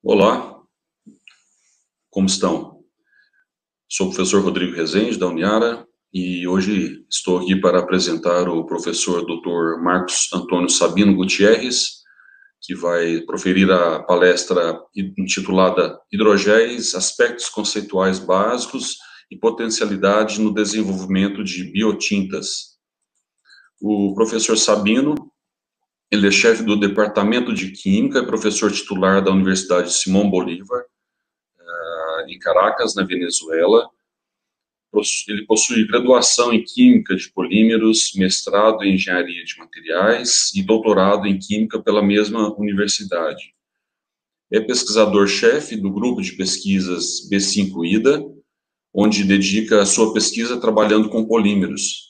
Olá, como estão? Sou o professor Rodrigo Rezende, da Uniara, e hoje estou aqui para apresentar o professor Dr. Marcos Antônio Sabino Gutierrez, que vai proferir a palestra intitulada Hidrogéis, Aspectos Conceituais Básicos e Potencialidade no Desenvolvimento de Biotintas. O professor Sabino, ele é chefe do Departamento de Química, professor titular da Universidade Simón Bolívar, em Caracas, na Venezuela. Ele possui graduação em Química de Polímeros, mestrado em Engenharia de Materiais e doutorado em Química pela mesma universidade. É pesquisador-chefe do grupo de pesquisas B5IDA, onde dedica a sua pesquisa trabalhando com polímeros.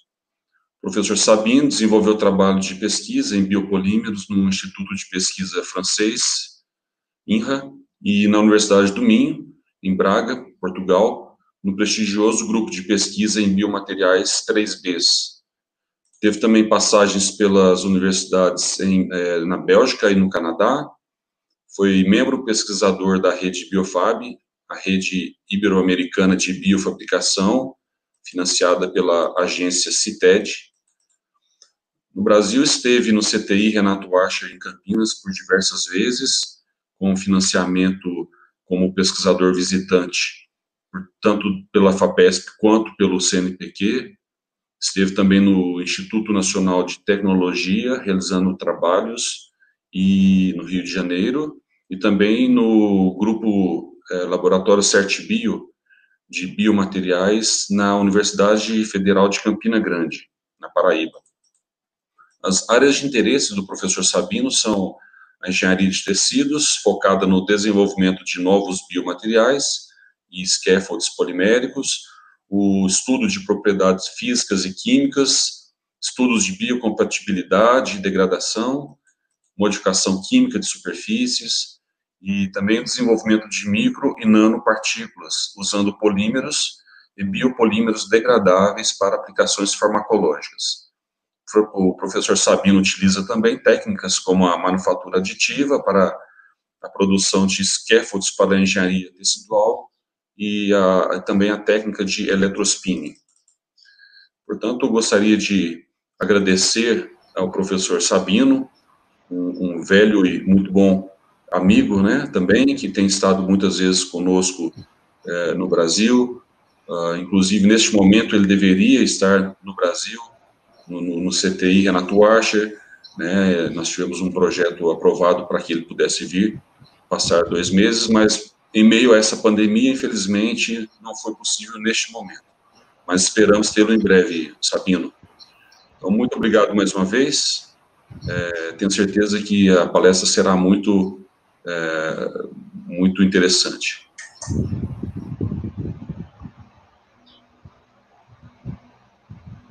O professor Sabino desenvolveu trabalho de pesquisa em biopolímeros no Instituto de Pesquisa francês, INRA, e na Universidade do Minho, em Braga, Portugal, no prestigioso grupo de pesquisa em biomateriais 3Bs. Teve também passagens pelas universidades na Bélgica e no Canadá. Foi membro pesquisador da rede Biofab, a rede ibero-americana de biofabricação, financiada pela agência CITED. No Brasil, esteve no CTI Renato Archer, em Campinas, por diversas vezes, com financiamento como pesquisador visitante, tanto pela FAPESP quanto pelo CNPq. Esteve também no Instituto Nacional de Tecnologia, realizando trabalhos no Rio de Janeiro, e também no grupo Laboratório CertBio, de biomateriais, na Universidade Federal de Campina Grande, na Paraíba. As áreas de interesse do professor Sabino são a engenharia de tecidos, focada no desenvolvimento de novos biomateriais e scaffolds poliméricos, o estudo de propriedades físicas e químicas, estudos de biocompatibilidade e degradação, modificação química de superfícies e também o desenvolvimento de micro e nanopartículas, usando polímeros e biopolímeros degradáveis para aplicações farmacológicas. O professor Sabino utiliza também técnicas como a manufatura aditiva para a produção de scaffolds para a engenharia tecidual e também a técnica de eletrospinning. Portanto, eu gostaria de agradecer ao professor Sabino, um velho e muito bom amigo, né, também, que tem estado muitas vezes conosco no Brasil. Inclusive, neste momento, ele deveria estar no Brasil, no CTI Renato Archer, né, nós tivemos um projeto aprovado para que ele pudesse vir, passar 2 meses, mas em meio a essa pandemia, infelizmente, não foi possível neste momento. Mas esperamos tê-lo em breve, Sabino. Então, muito obrigado mais uma vez. Tenho certeza que a palestra será muito interessante.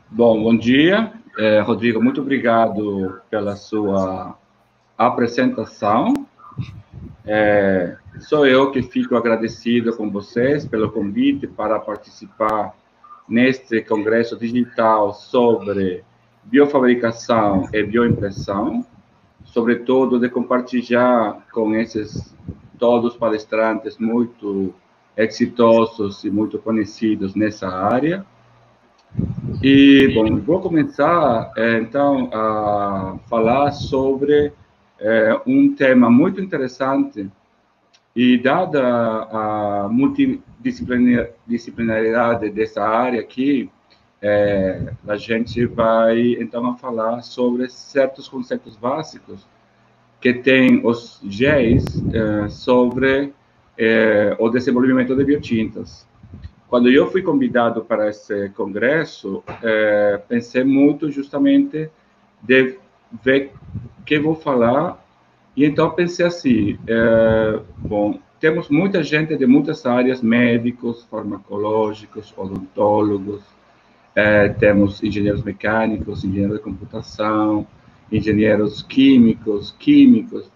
Bom dia, Rodrigo, muito obrigado pela sua apresentação. Sou eu que fico agradecido com vocês pelo convite para participar neste congresso digital sobre biofabricação e bioimpressão, sobretudo de compartilhar com todos os palestrantes muito exitosos e muito conhecidos nessa área. E, bom, vou começar, então, a falar sobre um tema muito interessante e, dada a multidisciplinaridade dessa área aqui, a gente vai, então, falar sobre certos conceitos básicos que tem os GEs sobre o desenvolvimento de biotintas. Quando eu fui convidado para esse congresso, pensei muito justamente de ver o que vou falar, e então pensei assim, bom, temos muita gente de muitas áreas, médicos, farmacológicos, odontólogos, temos engenheiros mecânicos, engenheiros de computação, engenheiros químicos,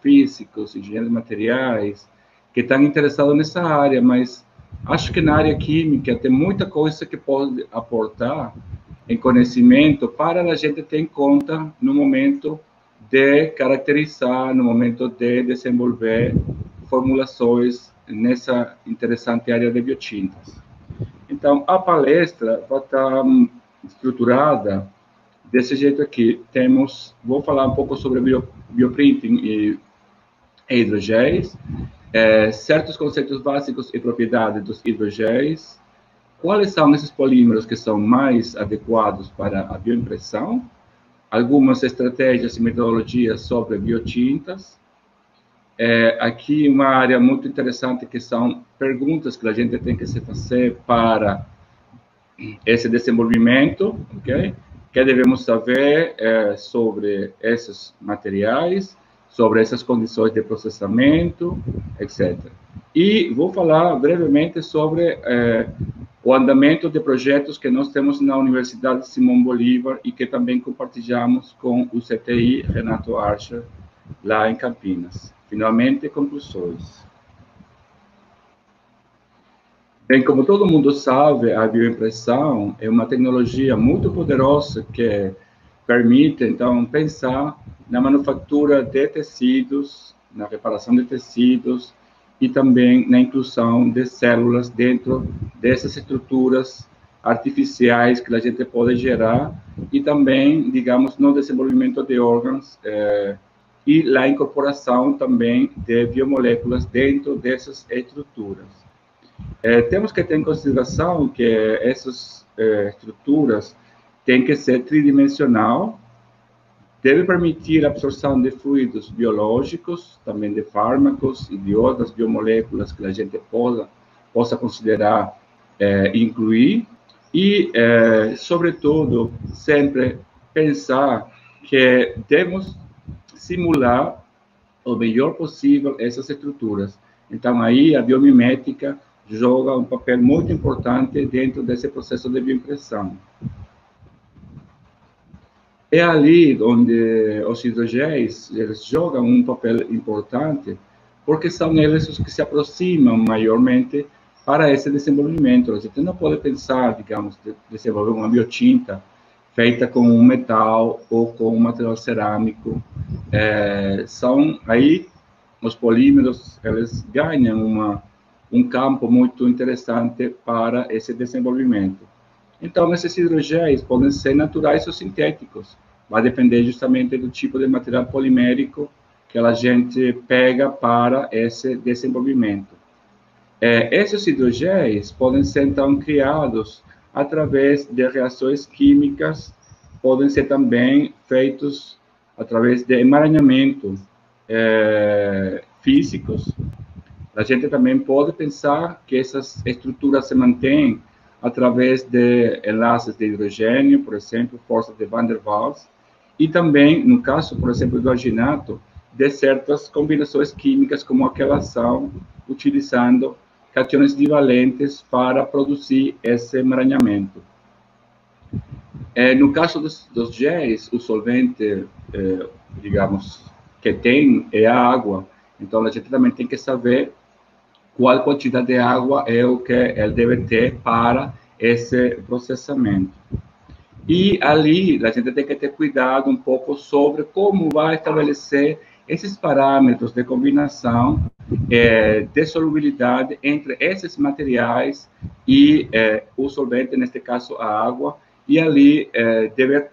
físicos, engenheiros de materiais, que estão interessados nessa área, mas acho que na área química tem muita coisa que pode aportar em conhecimento para a gente ter em conta no momento de caracterizar, no momento de desenvolver formulações nessa interessante área de biotintas. Então, a palestra vai estar estruturada desse jeito aqui. Vou falar um pouco sobre bioprinting e hidrogéis, certos conceitos básicos e propriedades dos hidrogéis, quais são esses polímeros que são mais adequados para a bioimpressão, algumas estratégias e metodologias sobre biotintas. Aqui uma área muito interessante que são perguntas que a gente tem que se fazer para esse desenvolvimento, ok? Que devemos saber sobre esses materiais, sobre essas condições de processamento, etc. E vou falar brevemente sobre o andamento de projetos que nós temos na Universidade Simão Bolívar e que também compartilhamos com o CTI Renato Archer, lá em Campinas. Finalmente, conclusões. Bem, como todo mundo sabe, a bioimpressão é uma tecnologia muito poderosa que permite, então, pensar na manufatura de tecidos, na reparação de tecidos e também na inclusão de células dentro dessas estruturas artificiais que a gente pode gerar e também, digamos, no desenvolvimento de órgãos e a incorporação também de biomoléculas dentro dessas estruturas. Temos que ter em consideração que essas estruturas têm que ser tridimensional, deve permitir a absorção de fluidos biológicos, também de fármacos e de outras biomoléculas que a gente possa considerar incluir e, sobretudo, sempre pensar que devemos simular o melhor possível essas estruturas. Então, aí a biomimética joga um papel muito importante dentro desse processo de bioimpressão. É ali onde os hidrogéis eles jogam um papel importante, porque são eles os que se aproximam maiormente para esse desenvolvimento. A gente não pode pensar, digamos, de desenvolver uma biotinta feita com um metal ou com um material cerâmico. São aí os polímeros, eles ganham um campo muito interessante para esse desenvolvimento. Então, esses hidrogéis podem ser naturais ou sintéticos. Vai depender justamente do tipo de material polimérico que a gente pega para esse desenvolvimento. Esses hidrogéis podem ser, então, criados através de reações químicas, podem ser também feitos através de emaranhamento físicos. A gente também pode pensar que essas estruturas se mantêm através de enlaces de hidrogênio, por exemplo, força de Van der Waals, e também, no caso, por exemplo, do alginato, de certas combinações químicas, como a quelação, utilizando cationes divalentes para produzir esse emaranhamento. No caso dos géis, o solvente, digamos, que tem é a água. Então, a gente também tem que saber qual quantidade de água é o que ele deve ter para esse processamento. E ali, a gente tem que ter cuidado um pouco sobre como vai estabelecer esses parâmetros de combinação de solubilidade entre esses materiais e o solvente, neste caso, a água, e ali deve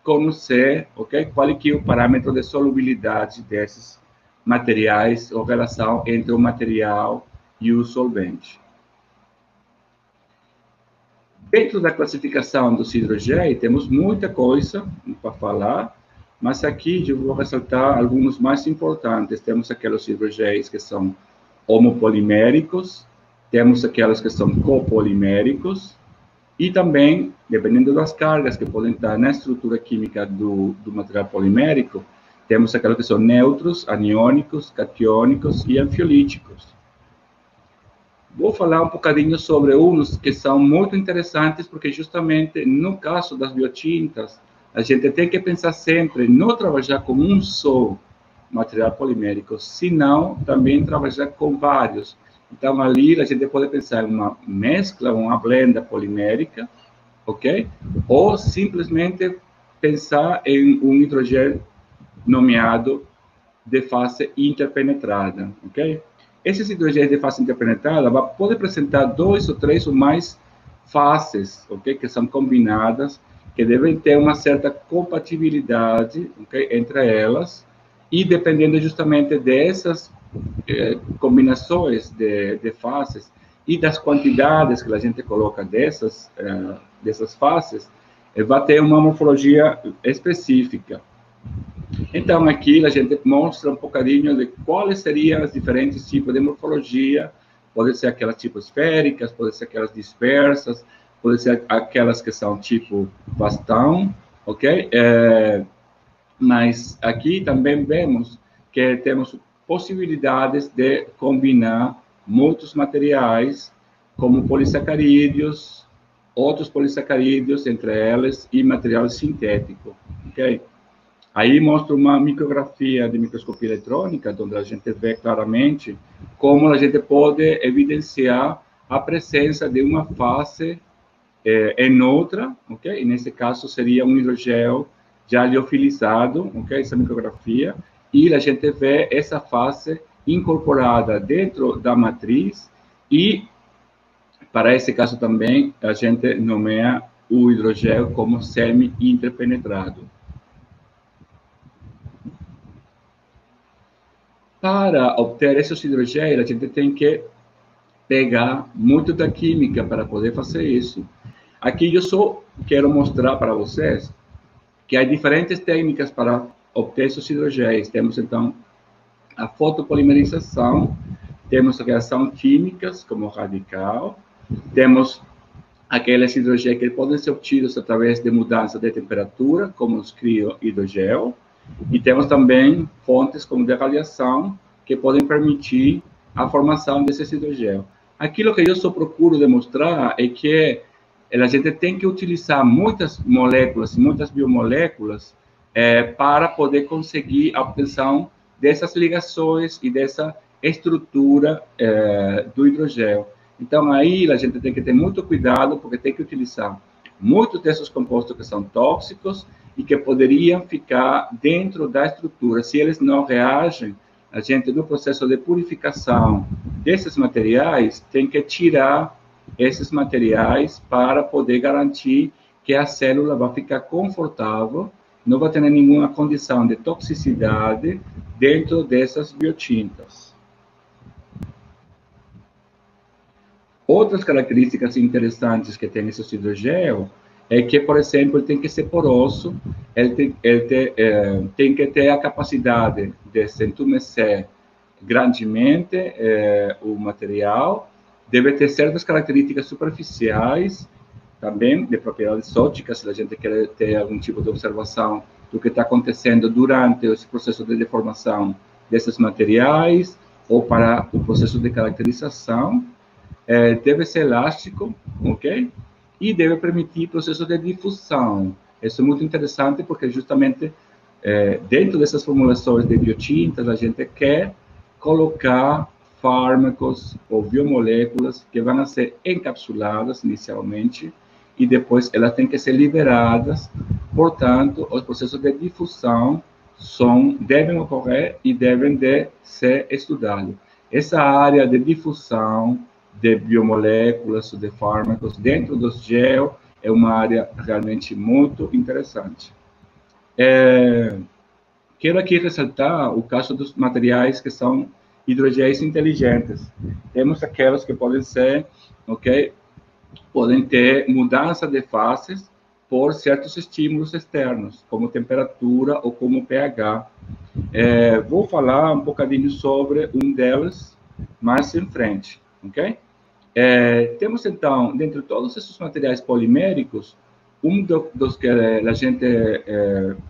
conhecer, qual é o parâmetro de solubilidade desses materiais, ou relação entre o material e o solvente. Dentro da classificação dos hidrogéis, temos muita coisa para falar, mas aqui eu vou ressaltar alguns mais importantes. Temos aqueles hidrogéis que são homopoliméricos, temos aqueles que são copoliméricos, e também, dependendo das cargas que podem estar na estrutura química do material polimérico, temos aqueles que são neutros, aniônicos, catiônicos e anfiolíticos. Vou falar um bocadinho sobre uns que são muito interessantes, porque justamente no caso das biotintas, a gente tem que pensar sempre não trabalhar com um só material polimérico, senão também trabalhar com vários. Então, ali a gente pode pensar em uma mescla, uma blenda polimérica, ok? Ou simplesmente pensar em um hidrogênio nomeado de fase interpenetrada, ok? esses hidrogéis de fase interpenetrada podem apresentar 2 ou 3 ou mais fases, ok? Que são combinadas, que devem ter uma certa compatibilidade, ok? Entre elas, e dependendo justamente dessas combinações de fases e das quantidades que a gente coloca dessas fases, vai ter uma morfologia específica. Então, aqui a gente mostra um bocadinho de quais seriam os diferentes tipos de morfologia. Pode ser aquelas tipo esféricas, pode ser aquelas dispersas, pode ser aquelas que são tipo bastão, ok? Mas aqui também vemos que temos possibilidades de combinar muitos materiais, como polissacarídeos, outros polissacarídeos, entre eles, e material sintético, ok? Aí mostra uma micrografia de microscopia eletrônica, onde a gente vê claramente como a gente pode evidenciar a presença de uma fase em outra, ok? E nesse caso seria um hidrogel já liofilizado, ok? Essa micrografia, e a gente vê essa fase incorporada dentro da matriz, e para esse caso também a gente nomeia o hidrogel como semi-interpenetrado. Para obter esses hidrogéis, a gente tem que pegar muito da química para poder fazer isso. Aqui eu só quero mostrar para vocês que há diferentes técnicas para obter esses hidrogéis. Temos, então, a fotopolimerização, temos a reação químicas, como radical, temos aqueles hidrogéis que podem ser obtidos através de mudança de temperatura, como os criohidrogel, e temos também fontes como de radiação, que podem permitir a formação desses hidrogel. Aquilo que eu só procuro demonstrar é que a gente tem que utilizar muitas moléculas, muitas biomoléculas, para poder conseguir a obtenção dessas ligações e dessa estrutura do hidrogel. Então, aí a gente tem que ter muito cuidado, porque tem que utilizar muitos desses compostos que são tóxicos e que poderiam ficar dentro da estrutura. Se eles não reagem, a gente, no processo de purificação desses materiais, tem que tirar esses materiais para poder garantir que a célula vai ficar confortável, não vai ter nenhuma condição de toxicidade dentro dessas biotintas. Outras características interessantes que tem esse hidrogel é que, por exemplo, ele tem que ser poroso, ele tem que ter a capacidade de se entumecer grandemente o material, deve ter certas características superficiais, também de propriedades ópticas, se a gente quer ter algum tipo de observação do que está acontecendo durante esse processo de deformação desses materiais, ou para o processo de caracterização. Deve ser elástico, ok? E deve permitir processo de difusão. Isso é muito interessante porque justamente dentro dessas formulações de biotintas a gente quer colocar fármacos ou biomoléculas que vão ser encapsuladas inicialmente e depois elas têm que ser liberadas. Portanto, os processos de difusão devem ocorrer e devem de ser estudados. Essa área de difusão de biomoléculas, de fármacos, dentro dos gel, é uma área realmente muito interessante. Quero aqui ressaltar o caso dos materiais que são hidrogéis inteligentes. Temos aquelas que podem ser, ok? Podem ter mudança de fases por certos estímulos externos, como temperatura ou como pH. Vou falar um bocadinho sobre um deles mais em frente, ok? Temos, então, dentre todos esses materiais poliméricos, dos que a gente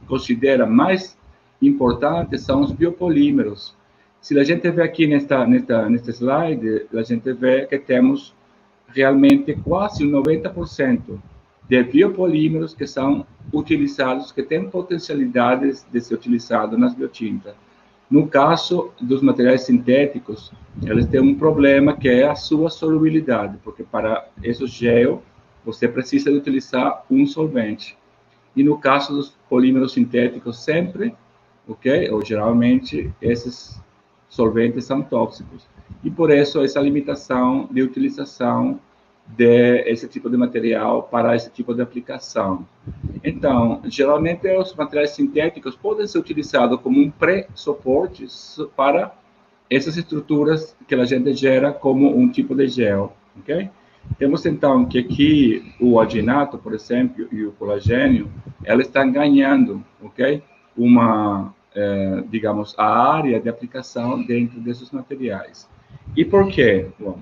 considera mais importantes são os biopolímeros. Se a gente vê aqui neste slide, a gente vê que temos realmente quase 90% de biopolímeros que são utilizados, que têm potencialidades de ser utilizados nas biotintas. No caso dos materiais sintéticos, eles têm um problema que é a sua solubilidade, porque para esses gel, você precisa de utilizar um solvente. E no caso dos polímeros sintéticos, sempre, ok? Ou geralmente, esses solventes são tóxicos. e por isso essa limitação de utilização desse tipo de material para esse tipo de aplicação. Então, geralmente os materiais sintéticos podem ser utilizados como um pré-suporte para essas estruturas que a gente gera como um tipo de gel, ok? Temos então que aqui o alginato, por exemplo, e o colagênio, elas estão ganhando, ok? Digamos, a área de aplicação dentro desses materiais. E por quê? Bom,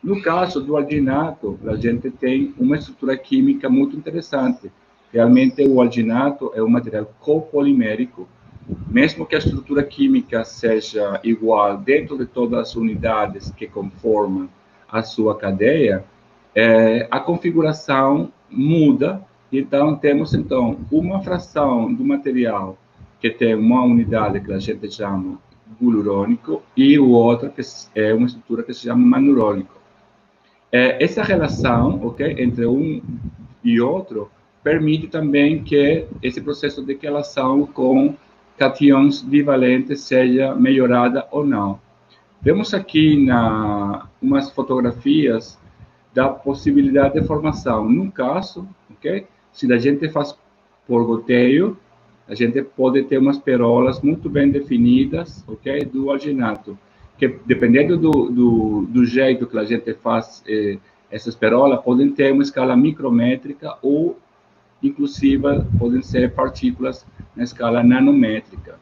no caso do alginato, a gente tem uma estrutura química muito interessante. Realmente, o alginato é um material copolimérico, mesmo que a estrutura química seja igual dentro de todas as unidades que conformam a sua cadeia, a configuração muda. Então, temos então uma fração do material que tem uma unidade que a gente chama glucurônico e o outro que é uma estrutura que se chama manurônico. Essa relação, ok, entre um e outro permite também que esse processo de quelação com cations bivalentes seja melhorada ou não. Vemos aqui umas fotografias da possibilidade de formação. No caso, ok, se a gente faz por goteio, a gente pode ter umas perolas muito bem definidas, ok, do alginato, que dependendo do jeito que a gente faz essas perolas, podem ter uma escala micrométrica ou, inclusive, podem ser partículas na escala nanométrica.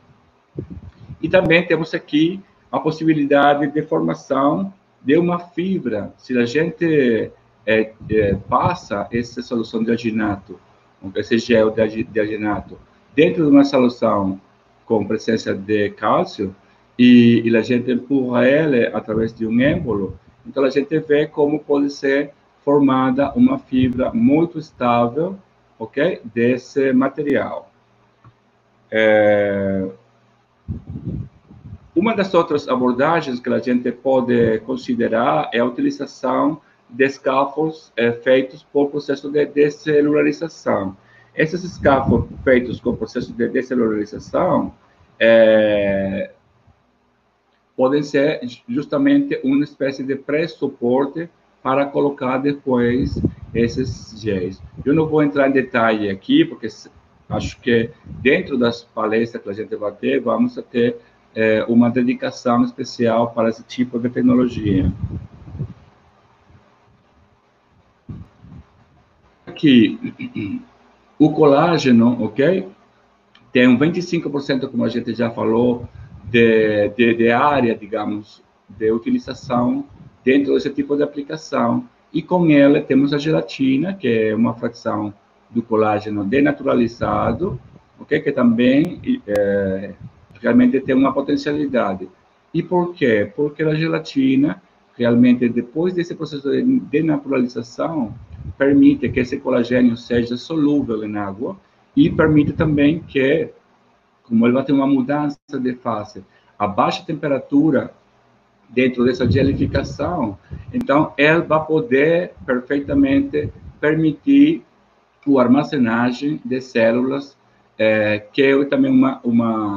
E também temos aqui a possibilidade de formação de uma fibra. Se a gente passa essa solução de alginato, esse gel de alginato, dentro de uma solução com presença de cálcio, e a gente empurra ela através de um êmbolo, então a gente vê como pode ser formada uma fibra muito estável, ok, desse material. Uma das outras abordagens que a gente pode considerar é a utilização de scaffolds feitos por processo de descelularização. Esses scaffolds feitos com processo de descelularização podem ser justamente uma espécie de pré-suporte para colocar depois esses géis. Eu não vou entrar em detalhe aqui, porque acho que dentro das palestras que a gente vai ter, vamos ter uma dedicação especial para esse tipo de tecnologia. Aqui, o colágeno, ok? Tem um 25%, como a gente já falou, de área, digamos, de utilização dentro desse tipo de aplicação. E com ela temos a gelatina, que é uma fração do colágeno denaturalizado, ok? Que também realmente tem uma potencialidade. E por quê? Porque a gelatina, realmente, depois desse processo de denaturalização, permite que esse colagênio seja solúvel em água e permite também que, como ele vai ter uma mudança de fase, a baixa temperatura dentro dessa gelificação, então ele vai poder perfeitamente permitir a armazenagem de células, que é também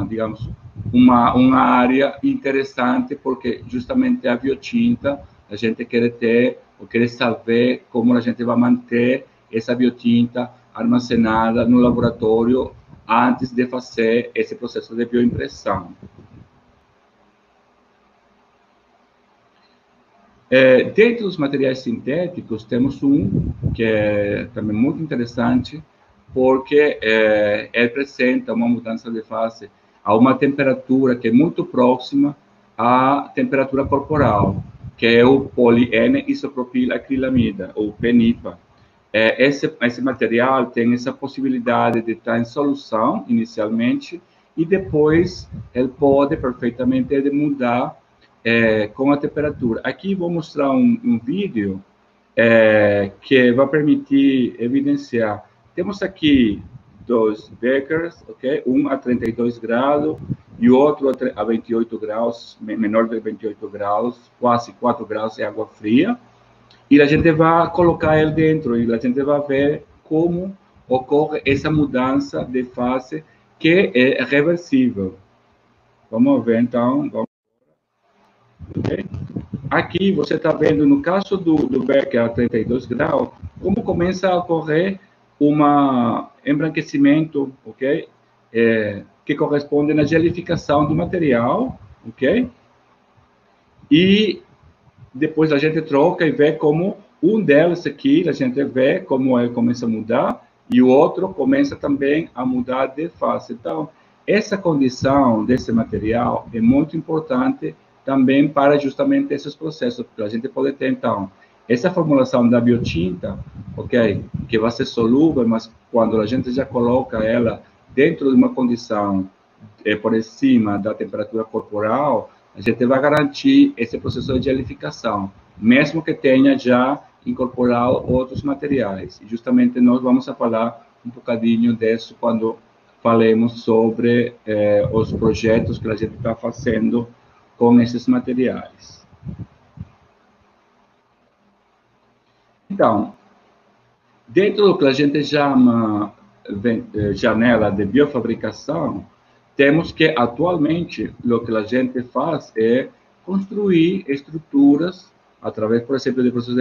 digamos, uma área interessante, porque justamente a biotinta, a gente quer ter, ou quer saber como a gente vai manter essa biotinta armazenada no laboratório antes de fazer esse processo de bioimpressão. Dentro dos materiais sintéticos, temos um que é também muito interessante, porque ele apresenta uma mudança de fase a uma temperatura que é muito próxima à temperatura corporal, que é o poli-N-isopropilacrilamida, ou PENIPA. Esse material tem essa possibilidade de estar em solução, inicialmente, e depois ele pode perfeitamente mudar com a temperatura. Aqui vou mostrar um vídeo que vai permitir evidenciar. Temos aqui dois beakers, ok? Um a 32 graus e o outro a 28 graus, menor de 28 graus, quase 4 graus é água fria. E a gente vai colocar ele dentro e a gente vai ver como ocorre essa mudança de fase que é reversível. Vamos ver, então. Okay? aqui você está vendo, no caso do Becker a 32 graus, como começa a ocorrer um embranquecimento, ok? Que corresponde na gelificação do material, ok? E depois a gente troca e vê como um deles aqui, a gente vê como ele começa a mudar, e o outro começa também a mudar de fase. Então, essa condição desse material é muito importante também para justamente esses processos, porque a gente pode ter, então, essa formulação da biotinta, ok, que vai ser solúvel, mas quando a gente já coloca ela dentro de uma condição por cima da temperatura corporal, a gente vai garantir esse processo de gelificação, mesmo que tenha já incorporado outros materiais. E justamente nós vamos falar um bocadinho disso quando falemos sobre os projetos que a gente está fazendo com esses materiais. Então, dentro do que a gente chama janela de biofabricação, temos que, atualmente, o que a gente faz é construir estruturas, através, por exemplo, de processos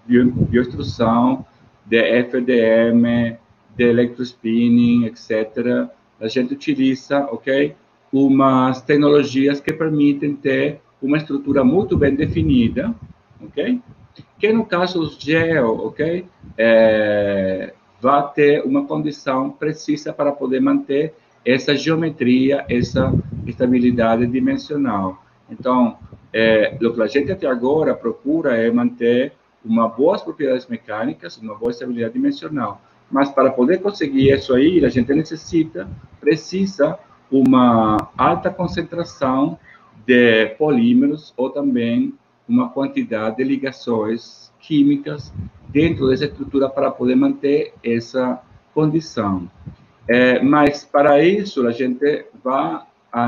de bioextrusão, de FDM, de electrospinning, etc. A gente utiliza, ok, umas tecnologias que permitem ter uma estrutura muito bem definida, ok? Que no caso do gel, ok, vai ter uma condição precisa para poder manter essa geometria, essa estabilidade dimensional. Então, o que a gente até agora procura é manter boas propriedades mecânicas, uma boa estabilidade dimensional. Mas para poder conseguir isso aí, a gente precisa uma alta concentração de polímeros ou também uma quantidade de ligações químicas dentro dessa estrutura para poder manter essa condição. Mas, para isso, a gente vai,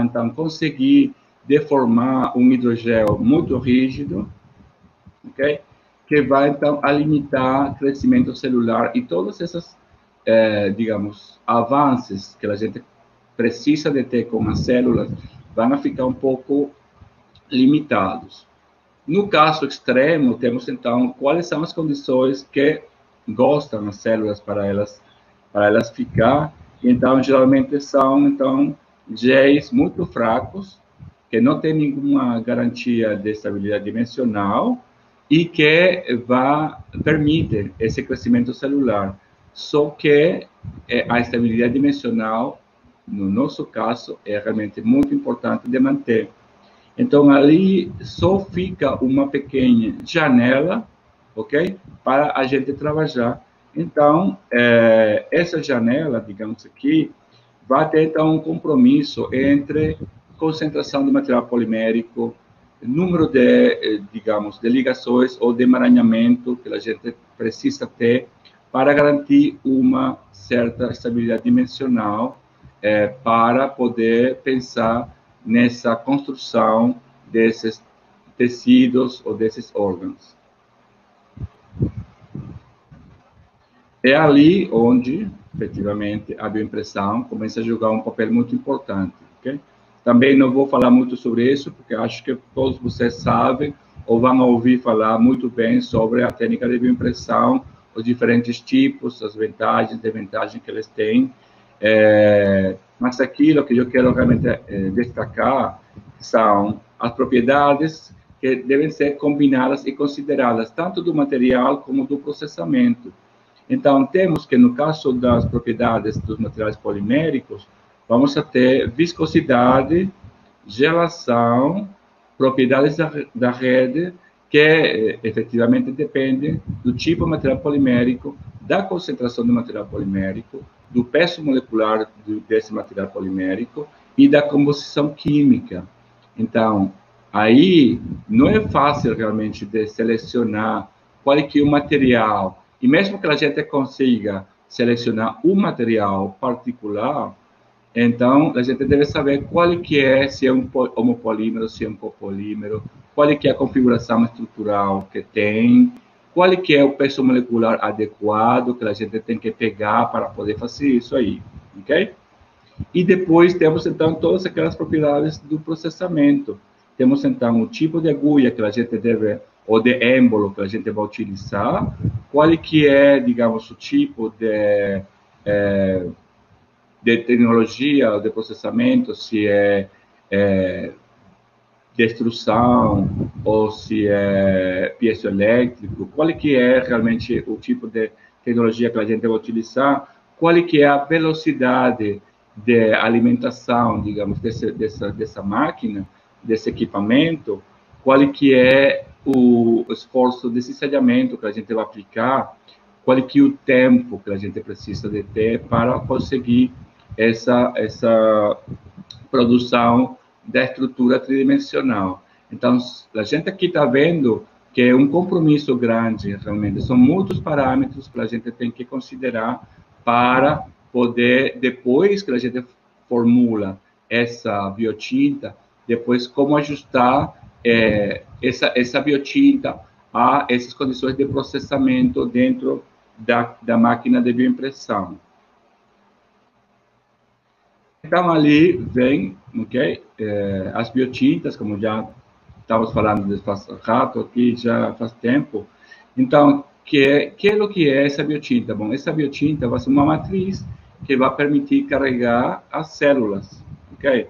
então, conseguir deformar um hidrogel muito rígido, ok? Que vai, então, a limitar crescimento celular e todos esses, digamos, avanços que a gente precisa de ter com as células vão ficar um pouco limitados. No caso extremo, temos, então, quais são as condições que gostam as células para elas ficar. Então, geralmente são, então, géis muito fracos, que não tem nenhuma garantia de estabilidade dimensional e que permite esse crescimento celular. Só que a estabilidade dimensional, no nosso caso, é realmente muito importante de manter. Então, ali só fica uma pequena janela, ok? Para a gente trabalhar. Então, essa janela, digamos aqui, vai ter, então, um compromisso entre concentração de material polimérico, número de, digamos, de ligações ou de emaranhamento que a gente precisa ter para garantir uma certa estabilidade dimensional para poder pensar nessa construção desses tecidos ou desses órgãos. É ali onde, efetivamente, a bioimpressão começa a jogar um papel muito importante. Okay? Também não vou falar muito sobre isso, porque acho que todos vocês sabem ou vão ouvir falar muito bem sobre a técnica de bioimpressão, os diferentes tipos, as vantagens e desvantagens que eles têm. Mas aquilo que eu quero realmente destacar são as propriedades que devem ser combinadas e consideradas, tanto do material como do processamento. Então, temos que, no caso das propriedades dos materiais poliméricos, vamos ter viscosidade, gelação, propriedades da rede, que efetivamente dependem do tipo de material polimérico, da concentração do material polimérico, do peso molecular desse material polimérico e da composição química. Então, aí não é fácil realmente de selecionar qual é que é o material. E mesmo que a gente consiga selecionar um material particular, então a gente deve saber qual é que é, se é um homopolímero, se é um copolímero, qual é que é a configuração estrutural que tem, qual é que é o peso molecular adequado que a gente tem que pegar para poder fazer isso aí, ok? E depois temos, então, todas aquelas propriedades do processamento, temos então o tipo de agulha que a gente deve, ou de êmbolo que a gente vai utilizar, qual que é, digamos, o tipo de tecnologia, de processamento, se é de extrusão ou se é piezoelétrico, qual que é realmente o tipo de tecnologia que a gente vai utilizar, qual que é a velocidade de alimentação, digamos, dessa máquina, desse equipamento, qual que é o esforço de cisalhamento que a gente vai aplicar, qual que é o tempo que a gente precisa de ter para conseguir essa produção da estrutura tridimensional. Então, a gente aqui está vendo que é um compromisso grande, realmente. São muitos parâmetros que a gente tem que considerar para poder, depois que a gente formula essa biotinta, depois como ajustar essa biotinta a essas condições de processamento dentro da máquina de bioimpressão. Então, ali vem, ok? As biotintas, como já estávamos falando de faz rato aqui, já faz tempo. Então, que é o que é essa biotinta? Bom, essa biotinta vai ser uma matriz que vai permitir carregar as células, ok?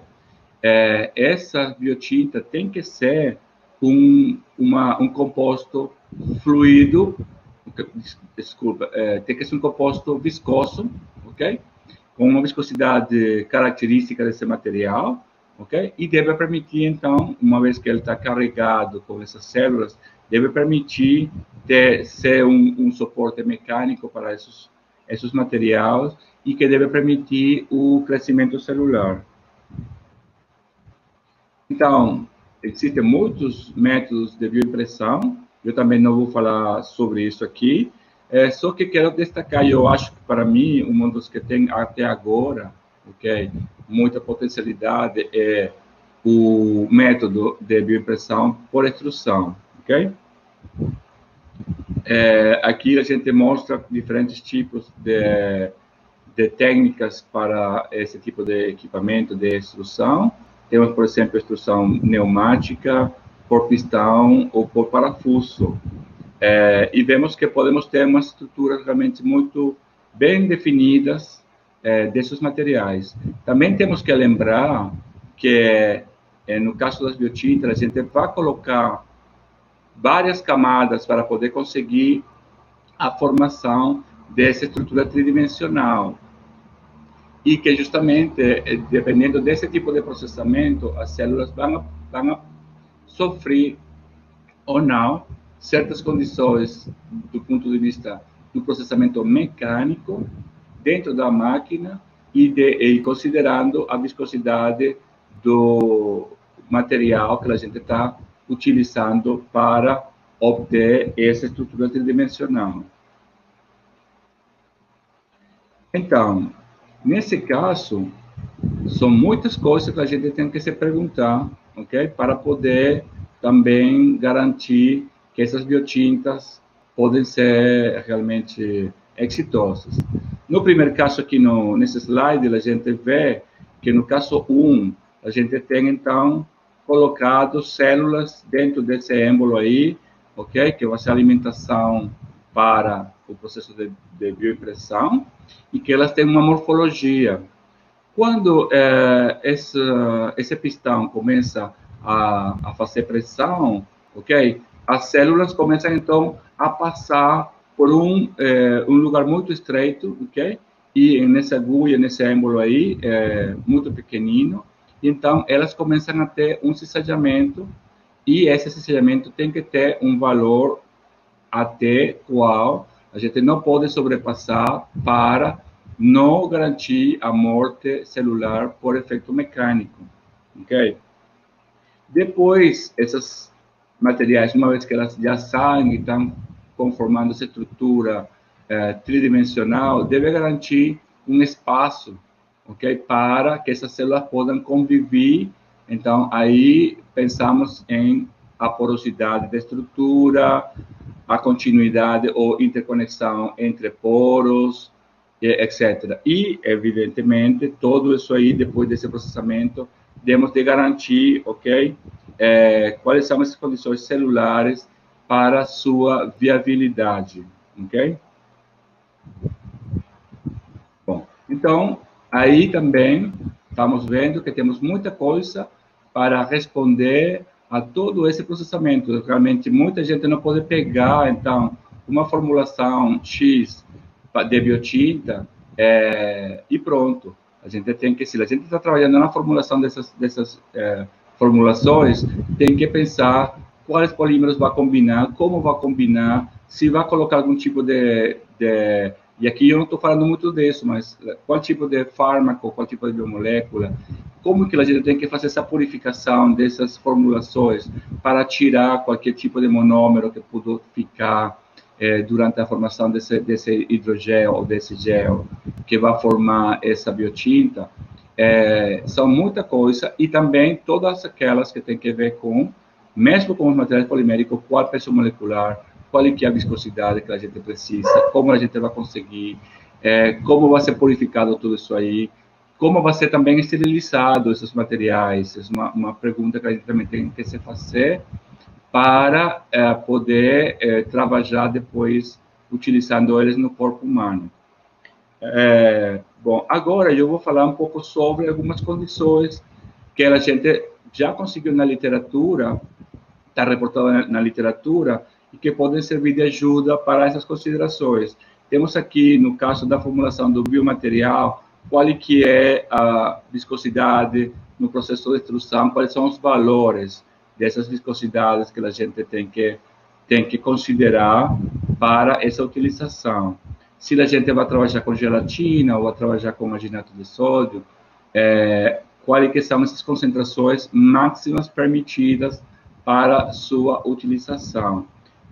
Essa biotinta tem que ser um composto fluido, desculpa, tem que ser um composto viscoso, ok? Com uma viscosidade característica desse material, ok? E deve permitir, então, uma vez que ele está carregado com essas células, deve permitir ser um suporte mecânico para esses materiais e que deve permitir o crescimento celular. Então, existem muitos métodos de bioimpressão, eu também não vou falar sobre isso aqui, só que quero destacar, eu acho que para mim, um dos que tem até agora, ok, muita potencialidade é o método de bioimpressão por extrusão, ok? Aqui a gente mostra diferentes tipos de técnicas para esse tipo de equipamento de extrusão. Temos, por exemplo, extrusão pneumática, por pistão ou por parafuso. E vemos que podemos ter umas estruturas realmente muito bem definidas desses materiais. Também temos que lembrar que, no caso das biotintas, a gente vai colocar várias camadas para poder conseguir a formação dessa estrutura tridimensional. E que, justamente, dependendo desse tipo de processamento, as células vão a sofrer ou não certas condições do ponto de vista do processamento mecânico dentro da máquina e considerando a viscosidade do material que a gente está utilizando para obter essa estrutura tridimensional. Então, nesse caso, são muitas coisas que a gente tem que se perguntar, ok? Para poder também garantir que essas biotintas podem ser realmente exitosas. No primeiro caso aqui nesse slide, a gente vê que no caso 1, a gente tem, então, colocado células dentro desse êmbolo aí, ok? Que vai ser a alimentação para o processo de bioimpressão e que elas têm uma morfologia. Quando esse pistão começa a fazer pressão, ok? As células começam, então, a passar por um lugar muito estreito, ok? E nessa agulha, nesse êmbolo aí, muito pequenino, então, elas começam a ter um cisalhamento, e esse cisalhamento tem que ter um valor até qual a gente não pode sobrepassar para não garantir a morte celular por efeito mecânico, ok? Depois, esses materiais, uma vez que elas já saem e estão conformando essa estrutura tridimensional, deve garantir um espaço, ok? Para que essas células possam conviver. Então, aí pensamos em a porosidade da estrutura, a continuidade ou interconexão entre poros, etc. E, evidentemente, tudo isso aí, depois desse processamento, temos de garantir, ok, quais são as condições celulares para sua viabilidade, ok? Bom, então, aí também estamos vendo que temos muita coisa para responder a todo esse processamento. Realmente, muita gente não pode pegar, então, uma formulação X de biotinta e pronto. A gente tem que, se a gente está trabalhando na formulação dessas formulações, tem que pensar quais polímeros vai combinar, como vai combinar, se vai colocar algum tipo e aqui eu não estou falando muito disso, mas qual tipo de fármaco, qual tipo de biomolécula, como que a gente tem que fazer essa purificação dessas formulações para tirar qualquer tipo de monômero que pode ficar durante a formação desse hidrogel ou desse gel que vai formar essa biotinta. São muita coisa, e também todas aquelas que tem que ver com, mesmo com os materiais poliméricos, qual a pressão molecular, qual é a viscosidade que a gente precisa, como a gente vai conseguir, como vai ser purificado tudo isso aí, como vai ser também esterilizado esses materiais. Essa é uma pergunta que a gente também tem que se fazer para poder trabalhar depois utilizando eles no corpo humano. Bom, agora eu vou falar um pouco sobre algumas condições que a gente já conseguiu na literatura, está reportada na literatura, e que podem servir de ajuda para essas considerações. Temos aqui, no caso da formulação do biomaterial, qual é que é a viscosidade no processo de extrusão, quais são os valores dessas viscosidades que a gente tem que considerar para essa utilização. Se a gente vai trabalhar com gelatina ou vai trabalhar com alginato de sódio, quais que são essas concentrações máximas permitidas para sua utilização.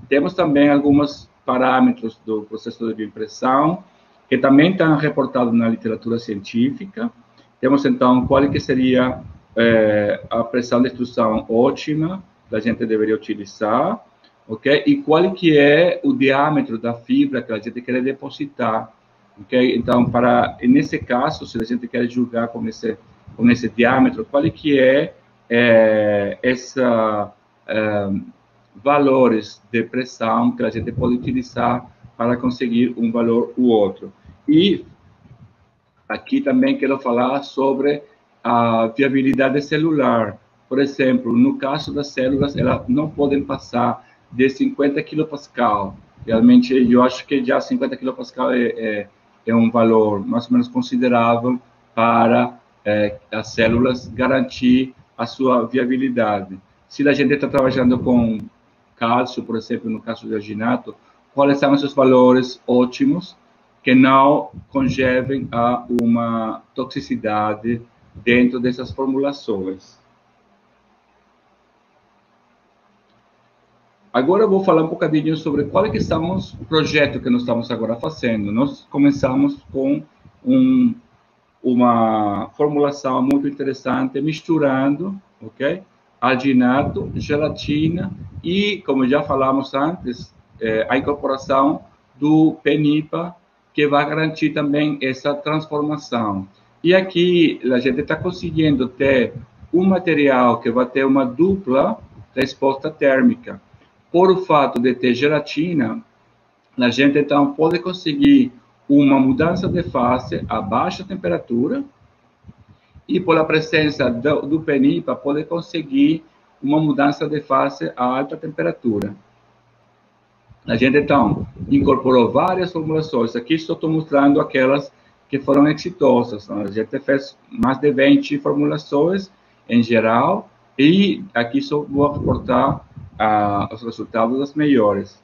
Temos também alguns parâmetros do processo de bioimpressão, que também estão reportados na literatura científica. Temos, então, qual que seria a pressão de extrusão ótima que a gente deveria utilizar, ok? E qual que é o diâmetro da fibra que a gente quer depositar, ok? Então, nesse caso, se a gente quer julgar com esse diâmetro, qual que é valores de pressão que a gente pode utilizar para conseguir um valor ou outro. E aqui também quero falar sobre a viabilidade celular. Por exemplo, no caso das células, elas não podem passar de 50 kPa. Realmente, eu acho que já 50 kPa é um valor mais ou menos considerável para as células garantir a sua viabilidade. Se a gente está trabalhando com cálcio, por exemplo, no caso do alginato, quais são esses valores ótimos que não conllevem a uma toxicidade dentro dessas formulações. Agora eu vou falar um bocadinho sobre qual que são os projetos que nós estamos agora fazendo. Nós começamos com uma formulação muito interessante, misturando, ok? Alginato, gelatina e, como já falamos antes, a incorporação do PENIPA, que vai garantir também essa transformação. E aqui a gente está conseguindo ter um material que vai ter uma dupla resposta térmica. Por o fato de ter gelatina, a gente então pode conseguir uma mudança de fase a baixa temperatura, e por a presença do PENIPA pode conseguir uma mudança de fase a alta temperatura. A gente, então, incorporou várias formulações. Aqui só estou mostrando aquelas que foram exitosas. A gente fez mais de 20 formulações em geral, e aqui só vou reportar os resultados das melhores.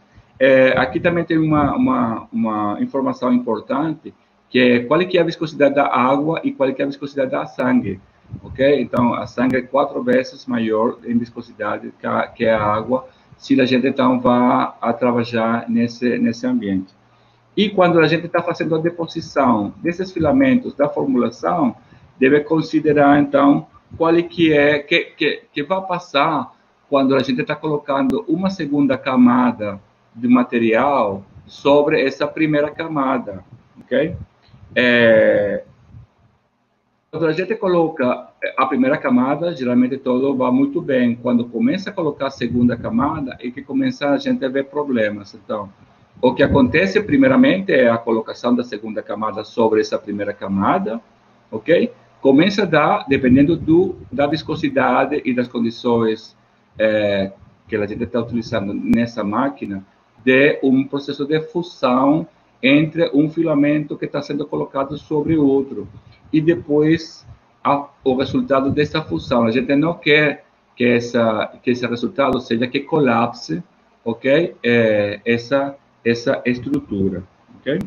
Aqui também tem uma informação importante, que é qual que é a viscosidade da água e qual que é a viscosidade da sangue, ok? Então, a sangue é 4 vezes maior em viscosidade que a água, se a gente, então, vai a trabalhar nesse ambiente. E quando a gente está fazendo a deposição desses filamentos da formulação, deve considerar, então, qual que é que vai passar quando a gente está colocando uma segunda camada de material sobre essa primeira camada, ok? Quando a gente coloca a primeira camada, geralmente tudo vai muito bem. Quando começa a colocar a segunda camada, é que começa a gente a ver problemas. Então, o que acontece, primeiramente, é a colocação da segunda camada sobre essa primeira camada, ok? Começa a dar, dependendo da viscosidade e das condições que a gente está utilizando nessa máquina, de um processo de fusão entre um filamento que está sendo colocado sobre o outro. E depois, o resultado dessa fusão. A gente não quer que esse resultado seja que colapse, ok? Essa estrutura, ok?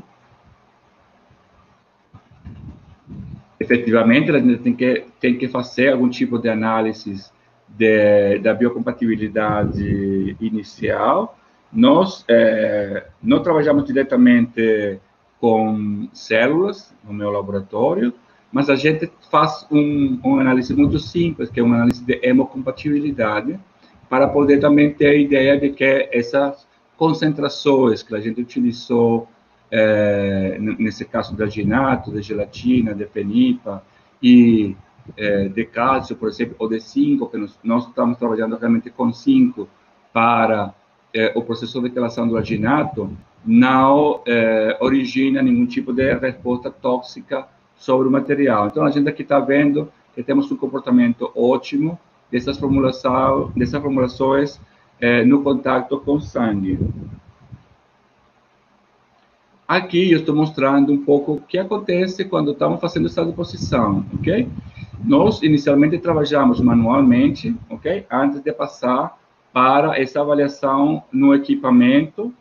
Efetivamente, a gente tem que fazer algum tipo de análise da biocompatibilidade inicial. Nós não trabalhamos diretamente com células no meu laboratório, mas a gente faz uma análise muito simples, que é uma análise de hemocompatibilidade, para poder também ter a ideia de que essas concentrações que a gente utilizou, nesse caso de alginato, de gelatina, de fenipa e de cálcio, por exemplo, ou de zinco, que nós estamos trabalhando realmente com zinco para o processo de quelação do alginato, não origina nenhum tipo de resposta tóxica sobre o material. Então, a gente aqui está vendo que temos um comportamento ótimo dessas formulações no contato com sangue. Aqui eu estou mostrando um pouco o que acontece quando estamos fazendo essa deposição, ok? Nós, inicialmente, trabalhamos manualmente, ok? Antes de passar para essa avaliação no equipamento.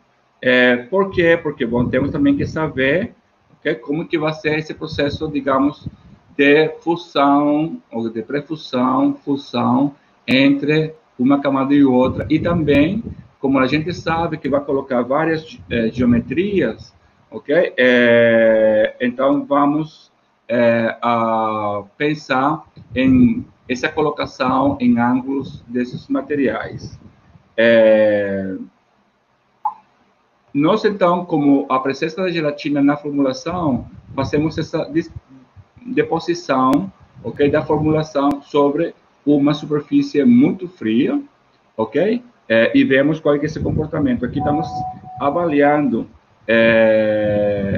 Por quê? Porque, bom, temos também que saber, okay, como que vai ser esse processo, digamos, de fusão, ou de pré-fusão, fusão, entre uma camada e outra. E também, como a gente sabe que vai colocar várias geometrias, ok? Então, vamos a pensar em essa colocação em ângulos desses materiais. Nós, então, como a presença da gelatina na formulação, fazemos essa deposição, ok, da formulação sobre uma superfície muito fria, ok? E vemos qual é esse comportamento. Aqui estamos avaliando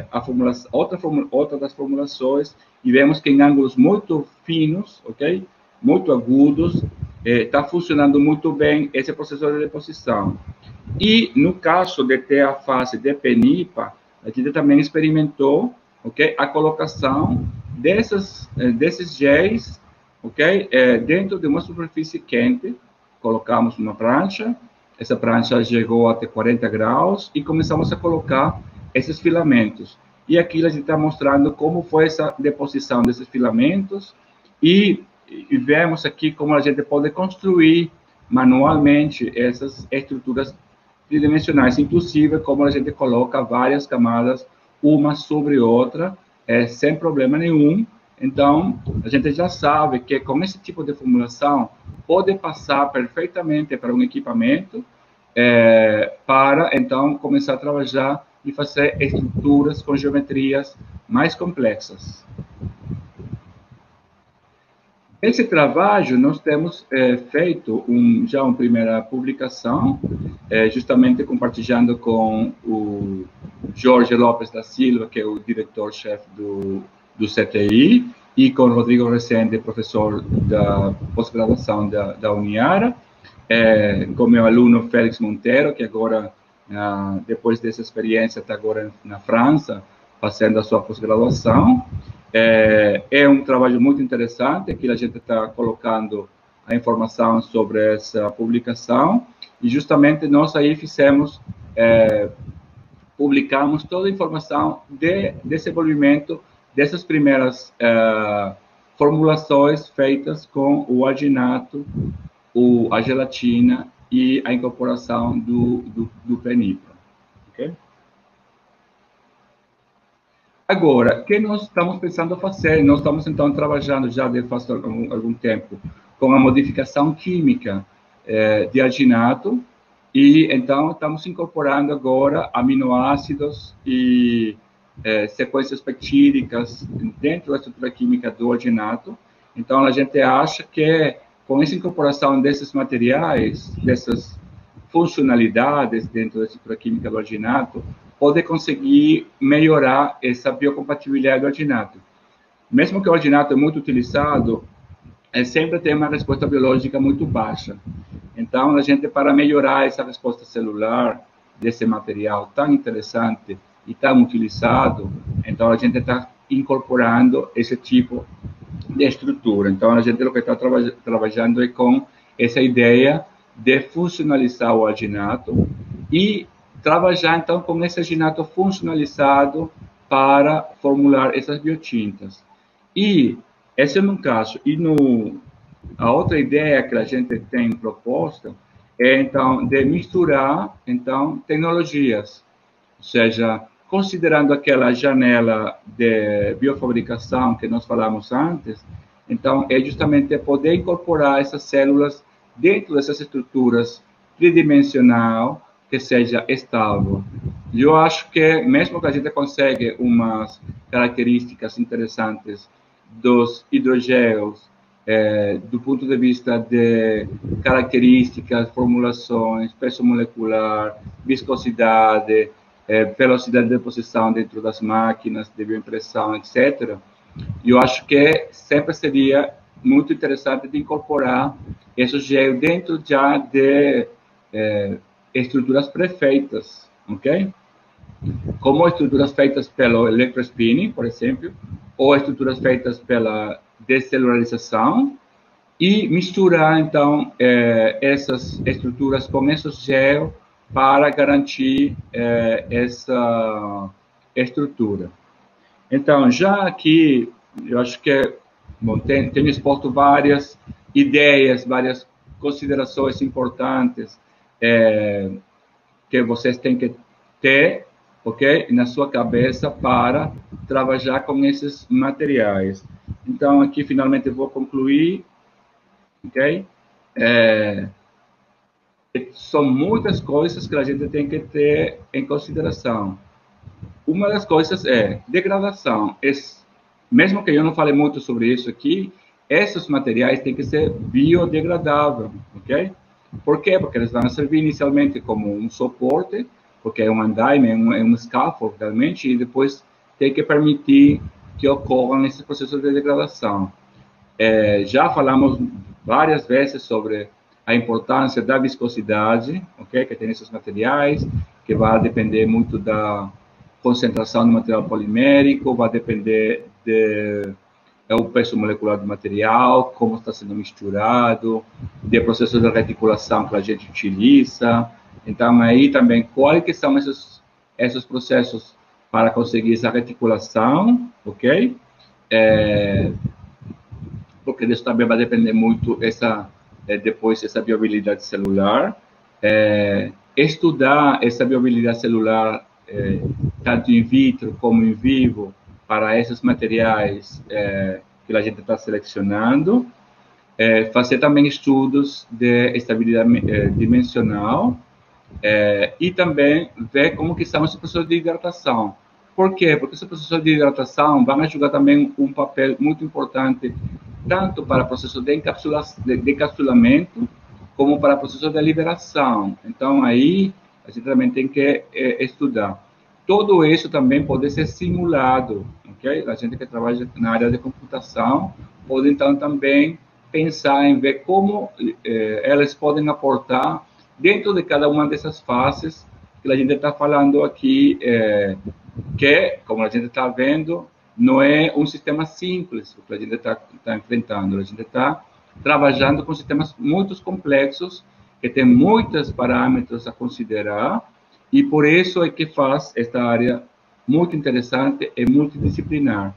a formulação, outra das formulações, e vemos que em ângulos muito finos, ok? Muito agudos, está funcionando muito bem esse processo de deposição. E no caso de ter a fase de penipa, a gente também experimentou, ok, a colocação desses géis, ok, dentro de uma superfície quente. Colocamos uma prancha, essa prancha chegou até 40 graus e começamos a colocar esses filamentos. E aqui a gente está mostrando como foi essa deposição desses filamentos e vemos aqui como a gente pode construir manualmente essas estruturas tridimensionais, inclusive como a gente coloca várias camadas uma sobre outra, sem problema nenhum. Então, a gente já sabe que com esse tipo de formulação pode passar perfeitamente para um equipamento para, então, começar a trabalhar e fazer estruturas com geometrias mais complexas. Esse trabalho nós temos feito já uma primeira publicação, justamente compartilhando com o Jorge Lopes da Silva, que é o diretor-chefe do CTI, e com o Rodrigo Resende, professor da pós-graduação da Uniara, com meu aluno Félix Monteiro, que agora, depois dessa experiência, está agora na França, fazendo a sua pós-graduação. É um trabalho muito interessante, que a gente está colocando a informação sobre essa publicação, e justamente nós aí publicamos toda a informação de desenvolvimento dessas primeiras formulações feitas com o alginato, a gelatina e a incorporação do penipa. Okay? Agora, o que nós estamos pensando fazer? Nós estamos, então, trabalhando já de faz algum tempo com a modificação química de alginato, e, então, estamos incorporando agora aminoácidos e sequências peptídicas dentro da estrutura química do alginato, Então, a gente acha que com essa incorporação desses materiais, dessas funcionalidades dentro da estrutura química do alginato, pode conseguir melhorar essa biocompatibilidade do alginato. Mesmo que o alginato é muito utilizado, sempre tem uma resposta biológica muito baixa. Então, a gente, para melhorar essa resposta celular desse material tão interessante e tão utilizado, então a gente está incorporando esse tipo de estrutura. Então, a gente o que está trabalhando é com essa ideia de funcionalizar o alginato e trabalhar, então, com esse alginato funcionalizado para formular essas biotintas. E esse é um caso. E a outra ideia que a gente tem proposta é, então, de misturar, então, tecnologias, ou seja, considerando aquela janela de biofabricação que nós falamos antes, então, é justamente poder incorporar essas células dentro dessas estruturas tridimensional que seja estável. E eu acho que, mesmo que a gente consiga umas características interessantes dos hidrogéus, do ponto de vista de características, formulações, peso molecular, viscosidade, velocidade de deposição dentro das máquinas de bioimpressão, etc. Eu acho que sempre seria muito interessante de incorporar esses gel dentro já de estruturas pré-feitas, ok? Como estruturas feitas pelo electrospinning, por exemplo, ou estruturas feitas pela descelularização, e misturar, então, essas estruturas com esses gel para garantir essa estrutura. Então, já aqui, eu acho que, bom, tenho exposto várias ideias, várias considerações importantes que vocês têm que ter, ok, na sua cabeça para trabalhar com esses materiais. Então, aqui, finalmente, eu vou concluir, ok? São muitas coisas que a gente tem que ter em consideração. Uma das coisas é degradação. Mesmo que eu não fale muito sobre isso aqui, esses materiais têm que ser biodegradáveis, ok? Por quê? Porque eles vão servir inicialmente como um suporte, porque é um andaime, é um scaffold, realmente, e depois tem que permitir que ocorram esses processos de degradação. Já falamos várias vezes sobre a importância da viscosidade, ok? Que tem esses materiais, que vai depender muito da concentração do material polimérico, vai depender do peso molecular do material, como está sendo misturado, de processos de reticulação que a gente utiliza. Então, aí também, quais que são esses processos para conseguir essa reticulação, ok? Porque disso também vai depender muito depois essa viabilidade celular. Estudar essa viabilidade celular, tanto in vitro como in vivo, para esses materiais que a gente está selecionando. Fazer também estudos de estabilidade dimensional e também ver como que são os processos de hidratação. Por quê? Porque esses processos de hidratação vão ajudar também um papel muito importante tanto para o processo de encapsulamento como para o processo de liberação. Então, aí, a gente também tem que estudar. Tudo isso também pode ser simulado, ok? A gente que trabalha na área de computação pode, então, também pensar em ver como elas podem aportar dentro de cada uma dessas fases que a gente está falando aqui, que, como a gente está vendo, não é um sistema simples o que a gente está enfrentando. A gente está trabalhando com sistemas muito complexos, que tem muitos parâmetros a considerar, e por isso é que faz esta área muito interessante e multidisciplinar.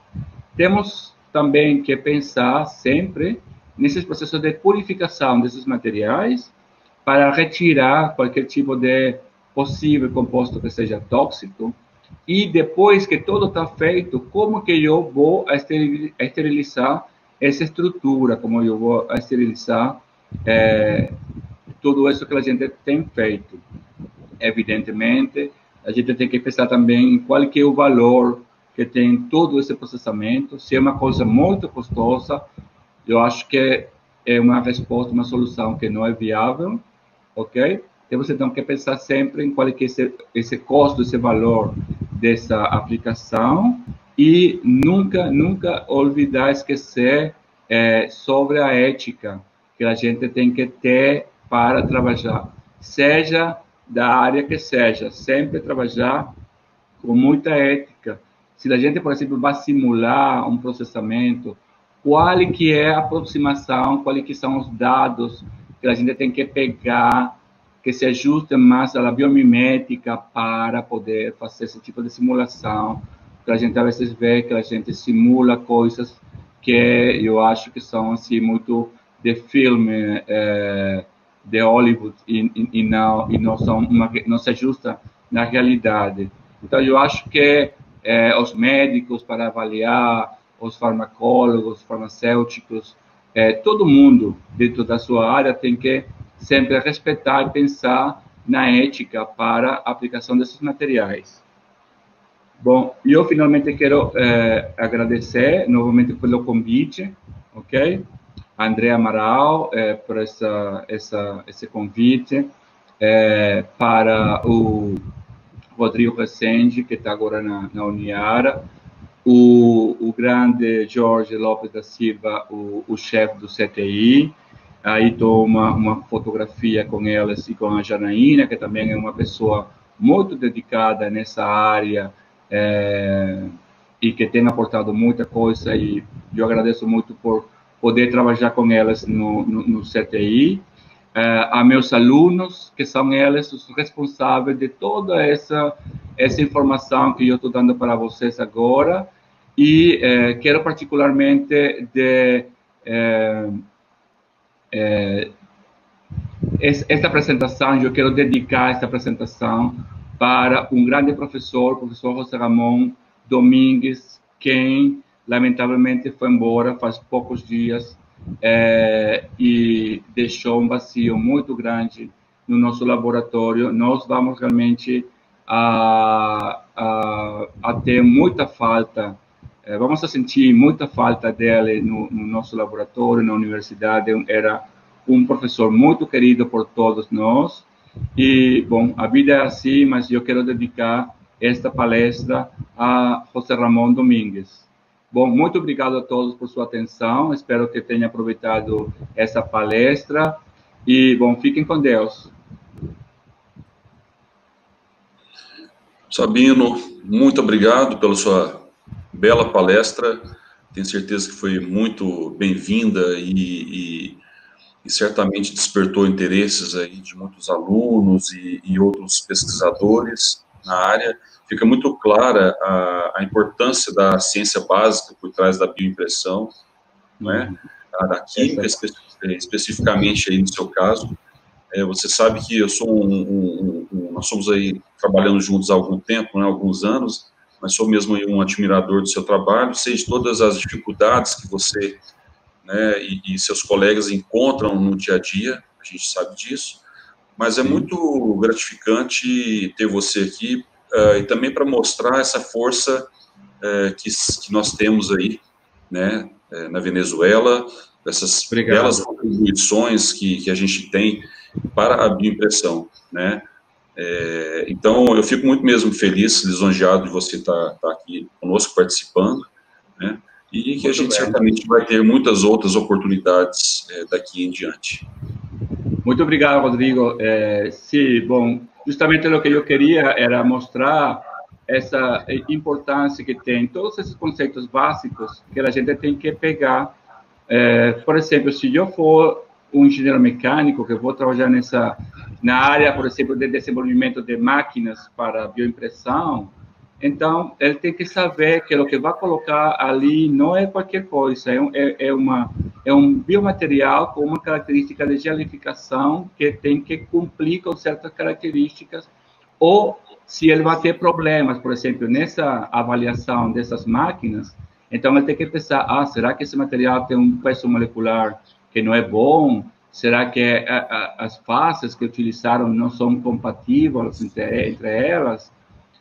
Temos também que pensar sempre nesses processos de purificação desses materiais para retirar qualquer tipo de possível composto que seja tóxico, e depois que tudo está feito, como que eu vou esterilizar essa estrutura, como eu vou esterilizar tudo isso que a gente tem feito. Evidentemente, a gente tem que pensar também em qual que é o valor que tem todo esse processamento, se é uma coisa muito custosa eu acho que é uma resposta, uma solução que não é viável, ok? Então, você tem que pensar sempre em qual é que é esse custo, esse valor dessa aplicação e nunca olvidar, esquecer sobre a ética que a gente tem que ter para trabalhar, seja da área que seja, sempre trabalhar com muita ética. Se a gente, por exemplo, vai simular um processamento, qual que é a aproximação, quais que são os dados que a gente tem que pegar, que se ajustem mais à biomimética para poder fazer esse tipo de simulação, que a gente às vezes vê que a gente simula coisas que eu acho que são assim muito de filme de Hollywood e não se ajusta na realidade. Então, eu acho que os médicos para avaliar, os farmacólogos, farmacêuticos, todo mundo dentro da sua área tem que sempre respeitar e pensar na ética para a aplicação desses materiais. Bom, eu finalmente quero agradecer novamente pelo convite, ok? André Amaral, por esse convite, para o Rodrigo Rezende, que está agora na Uniara, o grande Jorge Lopes da Silva, o chefe do CTI. Aí estou uma fotografia com elas e com a Janaína, que também é uma pessoa muito dedicada nessa área e que tem aportado muita coisa, e eu agradeço muito por poder trabalhar com elas no CTI. A meus alunos, que são eles os responsáveis de toda essa informação que eu estou dando para vocês agora, e quero particularmente esta apresentação, eu quero dedicar esta apresentação para um grande professor, o professor José Ramon Domingues, quem lamentavelmente foi embora faz poucos dias e deixou um vazio muito grande no nosso laboratório. Nós vamos realmente a ter muita falta, vamos a sentir muita falta dele no nosso laboratório, na universidade. Era um professor muito querido por todos nós. E, bom, a vida é assim, mas eu quero dedicar esta palestra a José Ramon Domingues. Bom, muito obrigado a todos por sua atenção. Espero que tenham aproveitado essa palestra. E, bom, fiquem com Deus. Sabino, muito obrigado pela sua bela palestra. Tenho certeza que foi muito bem-vinda e certamente despertou interesses aí de muitos alunos e outros pesquisadores na área. Fica muito clara a importância da ciência básica por trás da bioimpressão, não é? Da química, especificamente aí no seu caso. Você sabe que eu sou nós somos aí trabalhando juntos há algum tempo, né, alguns anos, mas sou mesmo um admirador do seu trabalho, sei de todas as dificuldades que você, né, e seus colegas encontram no dia a dia, a gente sabe disso, mas é muito gratificante ter você aqui e também para mostrar essa força que nós temos aí, né, na Venezuela, essas belas contribuições que a gente tem para a bioimpressão, né? Então, eu fico muito mesmo feliz, lisonjeado de você estar aqui conosco, participando, né? E que a gente certamente vai ter muitas outras oportunidades daqui em diante. Muito obrigado, Rodrigo. Sim, bom, justamente o que eu queria era mostrar essa importância que tem todos esses conceitos básicos que a gente tem que pegar. Por exemplo, se eu for um engenheiro mecânico que vou trabalhar na área, por exemplo, de desenvolvimento de máquinas para bioimpressão, então ele tem que saber que o que vai colocar ali não é qualquer coisa, é um biomaterial com uma característica de gelificação que tem que cumprir com certas características, ou se ele vai ter problemas, por exemplo, nessa avaliação dessas máquinas, então ele tem que pensar, será que esse material tem um peso molecular que não é bom? Será que as faces que utilizaram não são compatíveis entre elas?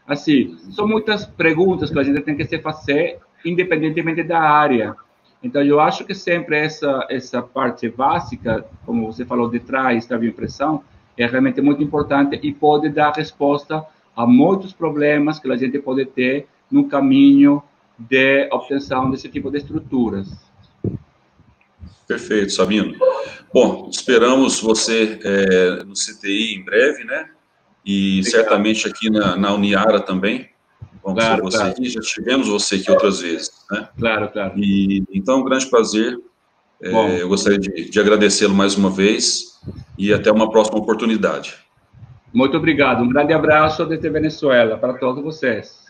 Assim, são muitas perguntas que a gente tem que se fazer, independentemente da área. Então, eu acho que sempre essa parte básica, como você falou, de trás da bioimpressão, é realmente muito importante e pode dar resposta a muitos problemas que a gente pode ter no caminho de obtenção desse tipo de estruturas. Perfeito, Sabino. Bom, esperamos você no CTI em breve, né? E obrigado. Certamente aqui na Uniara também. Vamos ter você aqui, já tivemos você aqui outras vezes, né? Claro, claro. E, então, um grande prazer. Eu gostaria de agradecê-lo mais uma vez e até uma próxima oportunidade. Muito obrigado. Um grande abraço desde Venezuela para todos vocês.